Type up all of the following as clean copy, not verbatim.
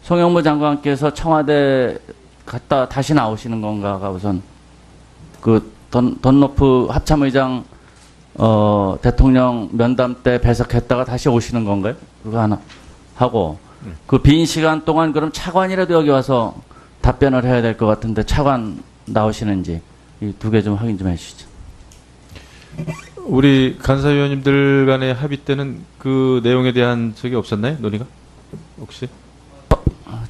송영무 장관께서 청와대 갔다 다시 나오시는 건가가 우선 그 던로프 합참의장 대통령 면담 때 배석했다가 다시 오시는 건가요? 그거 하나 하고 그 빈 시간 동안 그럼 차관이라도 여기 와서 답변을 해야 될 것 같은데 차관 나오시는지 이 두 개 좀 확인 좀 해주시죠. 우리 간사위원님들 간의 합의 때는 그 내용에 대한 적이 없었나요? 논의가? 혹시?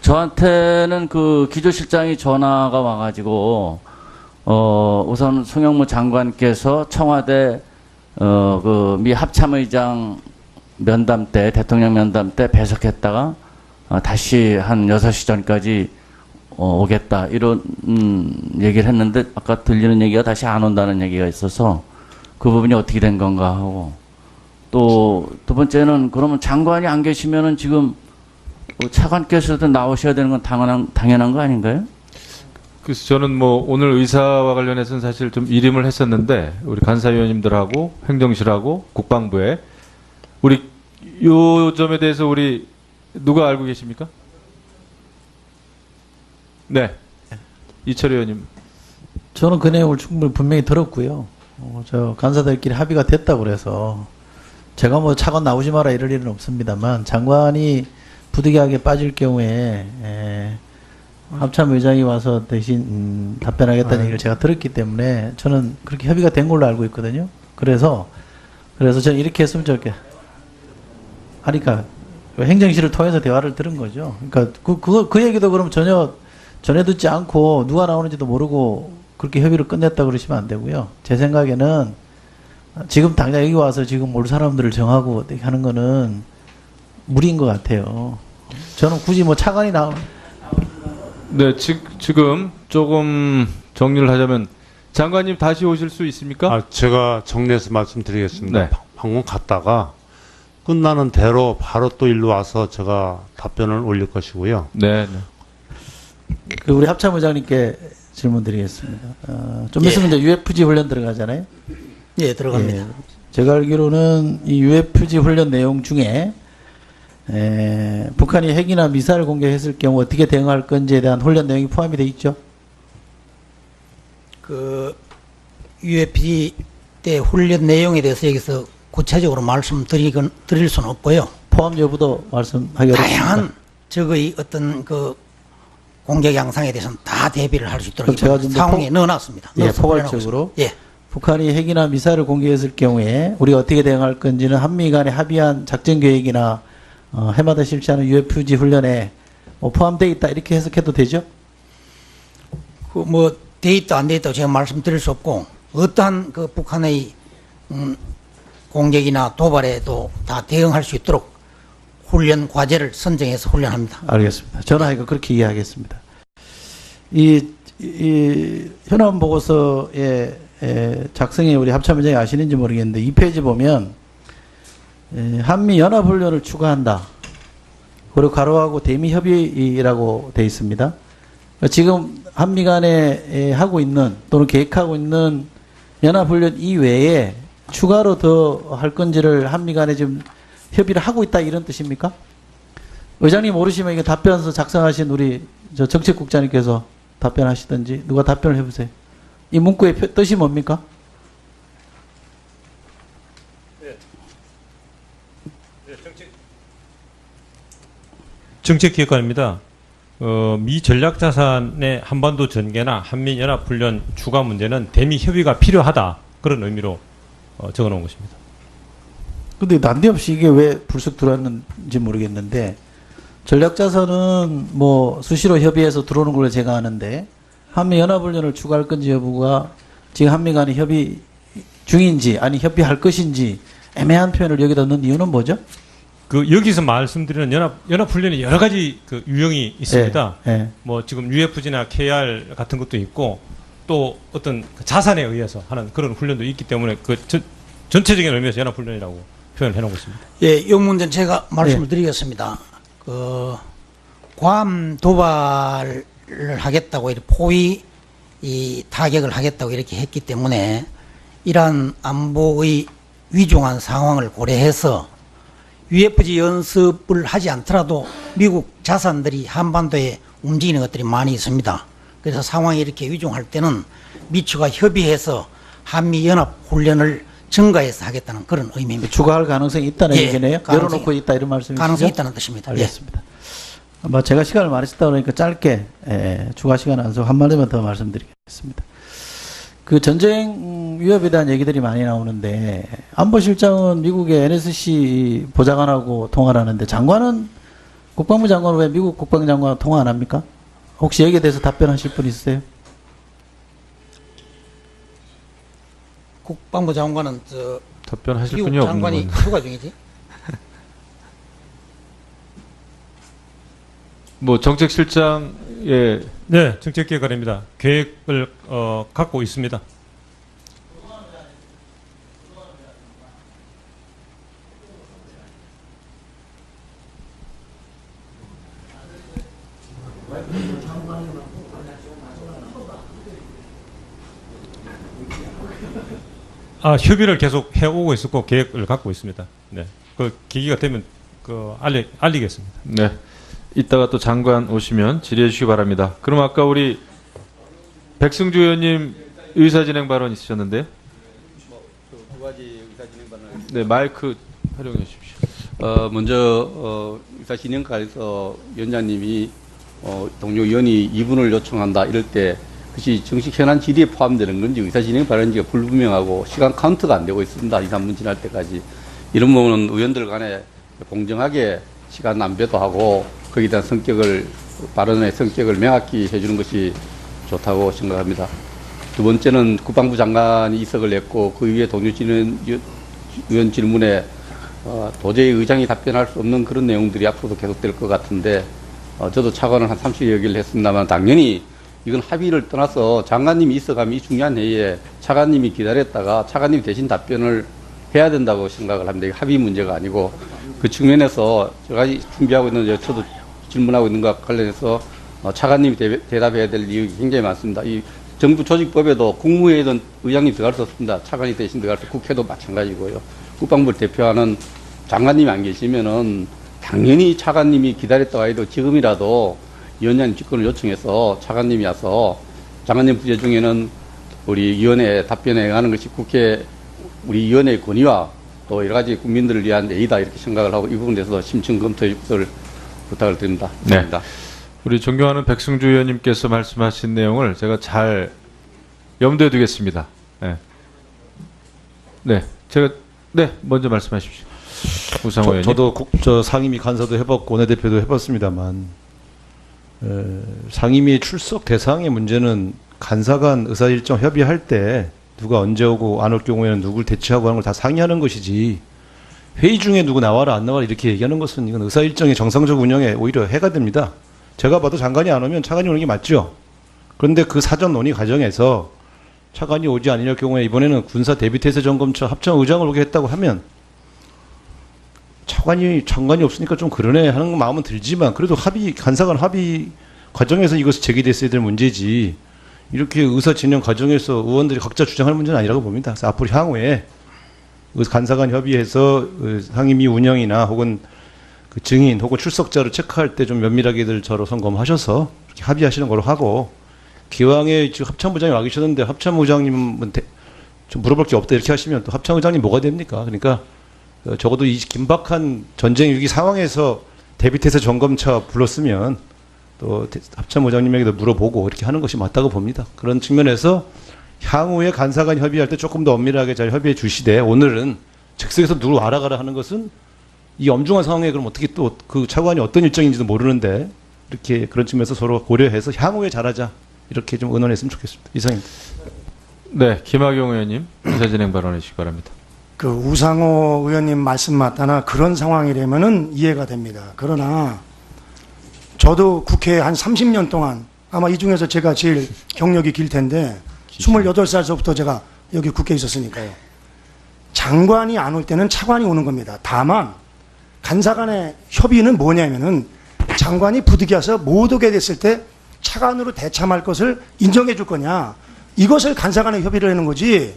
저한테는 그 기조실장이 전화가 와가지고 우선 송영무 장관께서 청와대 그 미 합참의장 면담 때 대통령 면담 때 배석했다가 다시 한 6시 전까지 오겠다 이런 얘기를 했는데 아까 들리는 얘기가 다시 안 온다는 얘기가 있어서 그 부분이 어떻게 된 건가 하고 또 두 번째는 그러면 장관이 안 계시면은 지금 차관께서도 나오셔야 되는 건 당연한 거 아닌가요? 그래서 저는 뭐 오늘 의사와 관련해서는 사실 좀 일임을 했었는데 우리 간사위원님들하고 행정실하고 국방부에 우리 요 점에 대해서 우리 누가 알고 계십니까? 네, 이철희 의원님. 저는 그 내용을 충분히 분명히 들었고요. 저 간사들끼리 합의가 됐다고 그래서 제가 뭐 차관 나오지 마라 이럴 일은 없습니다만 장관이 부득이하게 빠질 경우에 합참의장이 와서 대신 답변하겠다는 얘기를 제가 들었기 때문에 저는 그렇게 협의가 된 걸로 알고 있거든요. 그래서 저는 이렇게 했으면 좋겠. 하니까 행정실을 통해서 대화를 들은 거죠. 그러니까 그 얘기도 그럼 전혀 듣지 않고 누가 나오는지도 모르고 그렇게 협의를 끝냈다 그러시면 안 되고요. 제 생각에는 지금 당장 여기 와서 지금 올 사람들을 정하고 하는 거는 무리인 것 같아요. 저는 굳이 뭐 차관이 네, 지금 조금 정리를 하자면 장관님 다시 오실 수 있습니까? 제가 정리해서 말씀드리겠습니다. 네. 방금 갔다가 끝나는 대로 바로 또 일로 와서 제가 답변을 올릴 것이고요. 네. 그 우리 합참의장님께 질문드리겠습니다. 좀 있으면 이제 UFG 훈련 들어가잖아요. 예, 들어갑니다. 예, 제가 알기로는 이 UFG 훈련 내용 중에 북한이 핵이나 미사일 공격했을 경우 어떻게 대응할 건지에 대한 훈련 내용이 포함이 돼 있죠? 그 UFG 때 훈련 내용에 대해서 여기서 구체적으로 드릴 수는 없고요. 포함 여부도 말씀하기 어렵습니다. 다양한 적의 어떤 그 공격 양상에 대해서는 다 대비를 할 수 있도록 제가 좀 상황에 넣어놨습니다. 예, 넣어서 포괄적으로 예. 북한이 핵이나 미사일을 공격했을 경우에 우리가 어떻게 대응할 건지는 한미 간에 합의한 작전 계획이나 해마다 실시하는 UFG 훈련에 포함되어 있다 이렇게 해석해도 되죠? 그 뭐 돼 있다 안 돼 있다고 제가 말씀드릴 수 없고 어떠한 그 북한의 공격이나 도발에도 다 대응할 수 있도록 훈련 과제를 선정해서 훈련합니다. 알겠습니다. 전화하니까 그렇게 이해하겠습니다. 이 현안 보고서의 작성에 우리 합참의장이 아시는지 모르겠는데 2페이지 보면 한미 연합훈련을 추가한다. 그리고 가로하고 대미협의라고 되어 있습니다. 지금 한미 간에 하고 있는 또는 계획하고 있는 연합훈련 이외에 추가로 더 할 건지를 한미 간에 지금 협의를 하고 있다 이런 뜻입니까? 의장님 모르시면 이게 답변서 작성하신 우리 정책국장님께서 답변하시든지 누가 답변을 해보세요. 이 문구의 뜻이 뭡니까? 정책기획관입니다. 미 전략자산의 한반도 전개나 한미연합훈련 추가 문제는 대미 협의가 필요하다. 그런 의미로 적어놓은 것입니다. 근데 난데없이 이게 왜 불쑥 들어왔는지 모르겠는데 전략자산은 뭐 수시로 협의해서 들어오는 걸로 제가 아는데 한미연합훈련을 추가할 건지 여부가 지금 한미 간의 협의 중인지 아니 협의할 것인지 애매한 표현을 여기다 넣은 이유는 뭐죠? 그 여기서 말씀드리는 연합훈련이 여러 가지 그 유형이 있습니다. 뭐 지금 UFG나 KR 같은 것도 있고 또 어떤 자산에 의해서 하는 그런 훈련도 있기 때문에 그 전체적인 의미에서 연합훈련이라고 표현을 해놓은 것입니다. 예, 이 문제는 제가 말씀을 드리겠습니다. 그 괌 도발을 하겠다고 이렇게 포위 타격을 하겠다고 이렇게 했기 때문에 이러한 안보의 위중한 상황을 고려해서 UFG 연습을 하지 않더라도 미국 자산들이 한반도에 움직이는 것들이 많이 있습니다. 그래서 상황이 이렇게 위중할 때는 미추가 협의해서 한미연합 훈련을 증가해서 하겠다는 그런 의미입니다. 추가할 가능성이 있다는 예, 얘기네요. 가능성이- 열어놓고 있다 이런 말씀이시죠? 가능성이 있다는 뜻입니다. 예. 알겠습니다. 뭐 제가 시간을 많이 썼다 그러니까 짧게 추가 시간 안서 한 마디만 더 말씀드리겠습니다. 그 전쟁 위협에 대한 얘기들이 많이 나오는데 안보실장은 미국의 NSC 보좌관하고 통화를 하는데 장관은 국방부 장관은 왜 미국 국방장관하고 통화 안 합니까? 혹시 여기에 대해서 답변하실 분 있으세요? 국방부 장관은 답변하실 미국 분이 없는 장관이 건. 누가 중이지? 뭐 정책실장의 네, 정책개혁입니다. 계획을 갖고 있습니다. 협의를 계속 해오고 있었고 계획을 갖고 있습니다. 네, 그 계기가 되면 알리겠습니다. 네. 이따가 또 장관 오시면 질의해 주시기 바랍니다. 그럼 아까 우리 백승주 의원님 의사진행 발언 있으셨는데요. 네, 마이크 활용해 주십시오. 먼저 의사진행과에서 위원장님이 동료 의원이 2분을 요청한다 이럴 때 그것이 정식 현안 질의에 포함되는 건지 의사진행 발언지가 불분명하고 시간 카운트가 안 되고 있습니다. 2, 3분 지날 때까지. 이런 부분은 의원들 간에 공정하게 시간 낭비도 하고 거기에 대한 발언의 성격을 명확히 해주는 것이 좋다고 생각합니다. 두 번째는 국방부 장관이 이석을 냈고 그 위에 동료 의원 질문에 도저히 의장이 답변할 수 없는 그런 내용들이 앞으로도 계속될 것 같은데 저도 차관을 한 30여 개를 했습니다만 당연히 이건 합의를 떠나서 장관님이 있어가면 이 중요한 회의에 차관님이 기다렸다가 차관님이 대신 답변을 해야 된다고 생각을 합니다. 이게 합의 문제가 아니고 그 측면에서 제가 준비하고 있는 저도 질문하고 있는 것과 관련해서 차관님이 대답해야 될 이유가 굉장히 많습니다. 이 정부 조직법에도 국무회의든 의장이 들어갈 수 없습니다. 차관이 대신 들어갈 수 국회도 마찬가지고요. 국방부를 대표하는 장관님이 안 계시면은 당연히 차관님이 기다렸다가 해도 지금이라도 위원장님 직권을 요청해서 차관님이 와서 장관님 부재 중에는 우리 위원회 답변에 응하는 것이 우리 위원회의 권위와 또 여러 가지 국민들을 위한 예의다 이렇게 생각을 하고 이 부분에 대해서 심층 검토해 주시길 부탁을 드립니다. 감사합니다. 네. 우리 존경하는 백승주 의원님께서 말씀하신 내용을 제가 잘 염두에 두겠습니다. 네. 먼저 말씀하십시오. 우상호 의원님. 저도 상임위 간사도 해봤고 원내대표도 해봤습니다만 상임위 출석 대상의 문제는 간사간 의사일정 협의할 때 누가 언제 오고 안 올 경우에는 누굴 대체하고 하는 걸 다 상의하는 것이지 회의 중에 누구 나와라 안 나와라 이렇게 얘기하는 것은 이건 의사일정의 정상적 운영에 오히려 해가 됩니다. 제가 봐도 장관이 안 오면 차관이 오는 게 맞죠. 그런데 그 사전 논의 과정에서 차관이 오지 않을 경우에 이번에는 군사 대비태세 점검처 합참의장을 오게 했다고 하면 장관이 없으니까 좀 그러네 하는 마음은 들지만 그래도 간사간 합의 과정에서 이것이 제기됐어야 될 문제지 이렇게 의사 진행 과정에서 의원들이 각자 주장할 문제는 아니라고 봅니다. 그래서 앞으로 향후에 간사간 협의해서 상임위 운영이나 혹은 그 증인 혹은 출석자를 체크할 때 좀 면밀하게들 저로 점검하셔서 이렇게 합의하시는 걸로 하고 기왕에 지금 합참부장이 와 계셨는데 합참부장님은 좀 물어볼 게 없다 이렇게 하시면 또 합참부장님 뭐가 됩니까? 그러니까 적어도 이 긴박한 전쟁 위기 상황에서 대비태세 점검차 불렀으면 또 합참부장님에게도 물어보고 이렇게 하는 것이 맞다고 봅니다. 그런 측면에서 향후에 간사간 협의할 때 조금 더 엄밀하게 잘 협의해 주시되 오늘은 즉석에서 누구 알아가라 하는 것은 이 엄중한 상황에 그럼 어떻게 또 그 차관이 어떤 일정인지도 모르는데 이렇게 그런 측면에서 서로 고려해서 향후에 잘하자 이렇게 좀 의논했으면 좋겠습니다. 이상입니다. 네, 김학용 의원님 의사진행 발언해 주시기 바랍니다. 그 우상호 의원님 말씀마다나 그런 상황이라면은 이해가 됩니다. 그러나 저도 국회에 한 30년 동안 아마 이 중에서 제가 제일 경력이 길 텐데 28살서부터 제가 여기 국회에 있었으니까요. 장관이 안 올 때는 차관이 오는 겁니다. 다만 간사 간의 협의는 뭐냐면은 장관이 부득이해서 못 오게 됐을 때 차관으로 대참할 것을 인정해 줄 거냐 이것을 간사 간의 협의를 하는 거지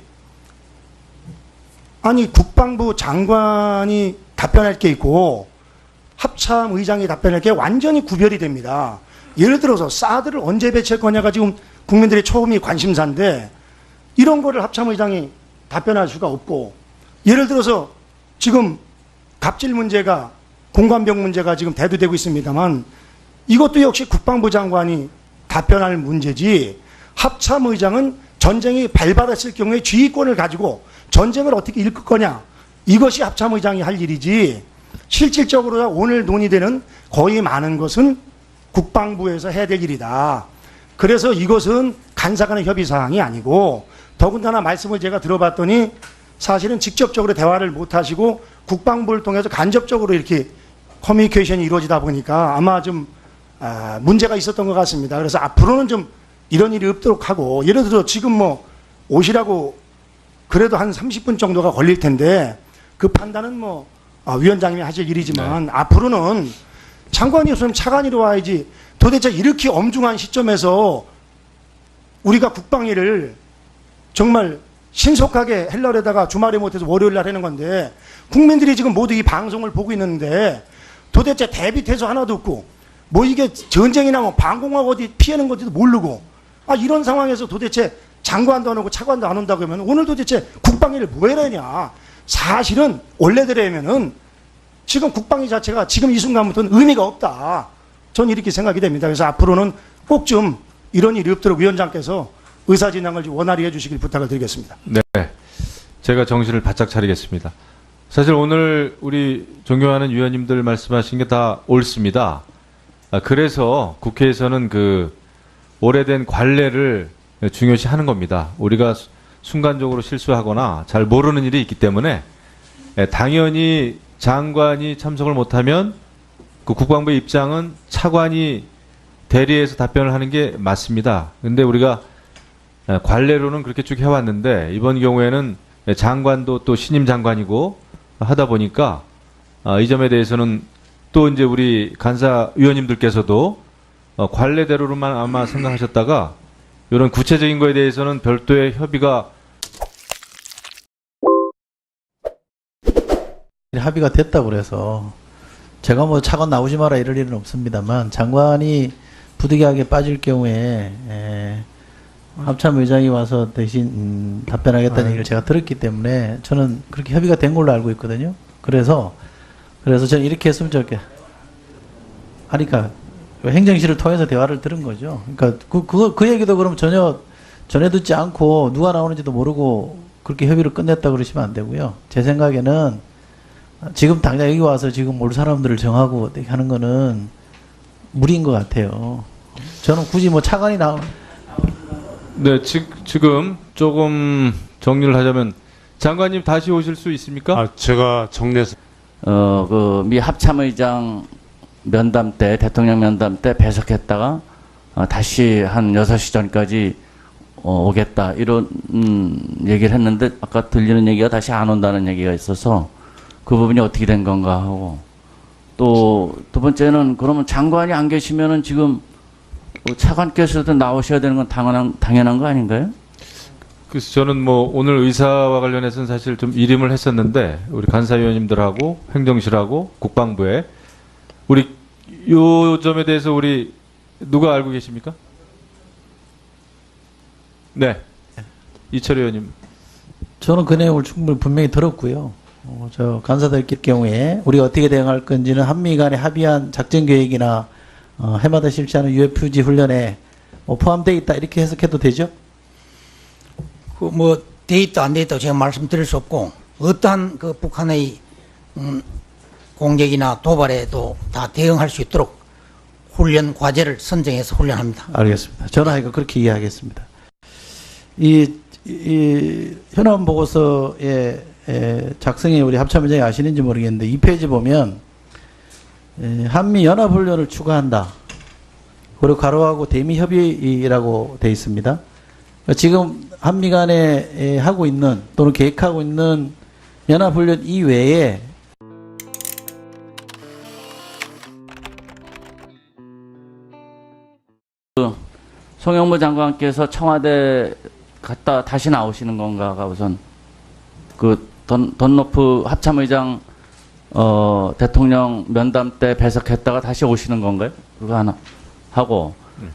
아니 국방부 장관이 답변할 게 있고 합참의장이 답변할 게 완전히 구별이 됩니다. 예를 들어서 사드를 언제 배치할 거냐가 지금 국민들의 처음이 관심사인데 이런 거를 합참의장이 답변할 수가 없고, 예를 들어서 지금 갑질 문제가, 공관병 문제가 지금 대두되고 있습니다만 이것도 역시 국방부 장관이 답변할 문제지, 합참의장은 전쟁이 발발했을 경우에 지휘권을 가지고 전쟁을 어떻게 이끌 거냐, 이것이 합참의장이 할 일이지, 실질적으로 오늘 논의되는 거의 많은 것은 국방부에서 해야 될 일이다. 그래서 이것은 간사 간의 협의 사항이 아니고, 더군다나 말씀을 제가 들어봤더니 사실은 직접적으로 대화를 못 하시고 국방부를 통해서 간접적으로 이렇게 커뮤니케이션이 이루어지다 보니까 아마 좀 문제가 있었던 것 같습니다. 그래서 앞으로는 좀 이런 일이 없도록 하고, 예를 들어 지금 뭐 오시라고 그래도 한 30분 정도가 걸릴 텐데 그 판단은 뭐 위원장님이 하실 일이지만, 앞으로는 장관이 없으면 차관이로 와야지, 도대체 이렇게 엄중한 시점에서 우리가 국방일을 정말 신속하게 헬날에다가 주말에 못해서 월요일 날 하는 건데, 국민들이 지금 모두 이 방송을 보고 있는데 도대체 대비태세 하나도 없고, 뭐 이게 전쟁이나 뭐 방공하고 어디 피하는 건지도 모르고, 이런 상황에서 도대체 장관도 안 오고 차관도 안 온다고 하면 오늘 도대체 국방일을 뭐 해야 되냐. 사실은 원래대로라면은 지금 국방위 자체가 지금 이 순간부터는 의미가 없다. 전 이렇게 생각이 됩니다. 그래서 앞으로는 꼭 좀 이런 일이 없도록 위원장께서 의사진행을 좀 원활히 해주시길 부탁을 드리겠습니다. 네, 제가 정신을 바짝 차리겠습니다. 사실 오늘 우리 존경하는 위원님들 말씀하신 게 다 옳습니다. 그래서 국회에서는 그 오래된 관례를 중요시 하는 겁니다. 우리가 순간적으로 실수하거나 잘 모르는 일이 있기 때문에 당연히 장관이 참석을 못하면 그 국방부의 입장은 차관이 대리해서 답변을 하는 게 맞습니다. 근데 우리가 관례로는 그렇게 쭉 해왔는데 이번 경우에는 장관도 또 신임 장관이고 하다 보니까 이 점에 대해서는 또 이제 우리 간사 위원님들께서도 관례대로만 아마 생각하셨다가 이런 구체적인 거에 대해서는 별도의 협의가 합의가 됐다고 그래서 제가 뭐 차관 나오지 마라 이럴 일은 없습니다만, 장관이 부득이하게 빠질 경우에 합참의장이 와서 대신 답변하겠다는 얘기를 제가 들었기 때문에 저는 그렇게 협의가 된 걸로 알고 있거든요. 그래서 저는 이렇게 했으면 좋겠. 하니까 행정실을 통해서 대화를 들은 거죠. 그러니까 그 얘기도 그럼 전혀 전해 듣지 않고 누가 나오는지도 모르고 그렇게 협의를 끝냈다 그러시면 안 되고요. 제 생각에는 지금 당장 여기 와서 지금 올 사람들을 정하고 하는 거는 무리인 것 같아요. 저는 굳이 뭐 차관이 네, 지금 조금 정리를 하자면 장관님 다시 오실 수 있습니까? 제가 정리해서 그 미 합참의장 면담 때, 대통령 면담 때 배석했다가 다시 한 6시 전까지 오겠다 이런 얘기를 했는데, 아까 들리는 얘기가 다시 안 온다는 얘기가 있어서 그 부분이 어떻게 된 건가 하고, 또 두 번째는 그러면 장관이 안 계시면은 지금 차관께서도 나오셔야 되는 건 당연한 거 아닌가요? 그래서 저는 뭐 오늘 의사와 관련해서는 사실 좀 일임을 했었는데 우리 간사위원님들하고 행정실하고 국방부에 우리 요 점에 대해서 우리 누가 알고 계십니까? 네, 이철 의원님. 저는 그 내용을 충분히 분명히 들었고요. 저 간사들끼리 경우에 우리가 어떻게 대응할 건지는 한미 간에 합의한 작전 계획이나 해마다 실시하는 UFG 훈련에 포함되어 있다 이렇게 해석해도 되죠? 그 뭐 돼 있다 안 돼 있다고 제가 말씀드릴 수 없고, 어떠한 그 북한의 공격이나 도발에도 다 대응할 수 있도록 훈련 과제를 선정해서 훈련합니다. 알겠습니다. 저는 하여간 그렇게 이해하겠습니다. 이 현안 보고서에 작성에 우리 합참의장이 아시는지 모르겠는데 2페이지 보면 한미 연합훈련을 추가한다. 그리고 가로하고 대미협의라고 되어 있습니다. 지금 한미 간에 하고 있는 또는 계획하고 있는 연합훈련 이외에 송영무 장관께서 청와대 갔다 다시 나오시는 건가가 우선 그 던노프 합참의장 대통령 면담 때 배석했다가 다시 오시는 건가요? 그거 하나 하고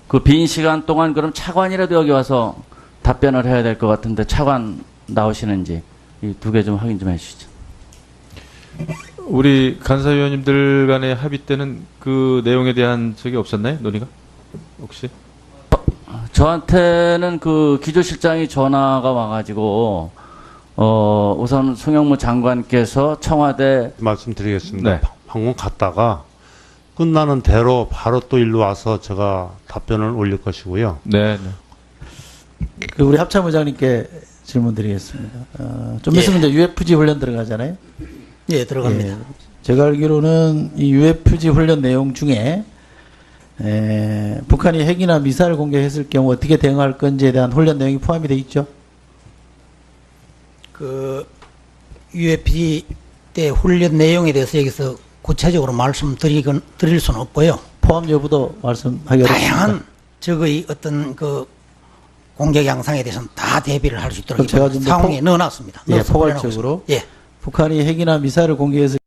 그 빈 시간 동안 그럼 차관이라도 여기 와서 답변을 해야 될 것 같은데 차관 나오시는지 이 두 개 좀 확인 좀 해주시죠. 우리 간사위원님들 간의 합의 때는 그 내용에 대한 적이 없었나요? 논의가? 혹시? 저한테는 그 기조실장이 전화가 와가지고 우선 송영무 장관께서 청와대 말씀드리겠습니다. 네. 방금 갔다가 끝나는 대로 바로 또 일로 와서 제가 답변을 올릴 것이고요. 네. 그 우리 합참의장님께 질문드리겠습니다. 좀 있으면 이제 UFG 훈련 들어가잖아요. 예, 들어갑니다. 예, 제가 알기로는 이 UFG 훈련 내용 중에 북한이 핵이나 미사일 공격했을 경우 어떻게 대응할 건지에 대한 훈련 내용이 포함이 되어 있죠. 그 UFG 때 훈련 내용에 대해서 여기서 구체적으로 드릴 수는 없고요. 포함 여부도 말씀하기 어렵습니다. 다양한 적의 어떤 그 공격 양상에 대해서는 다 대비를 할 수 있도록 그럼 제가 좀 더 상황에 넣어놨습니다. 예, 넣어서 포괄적으로 예. 북한이 핵이나 미사일을 공격했을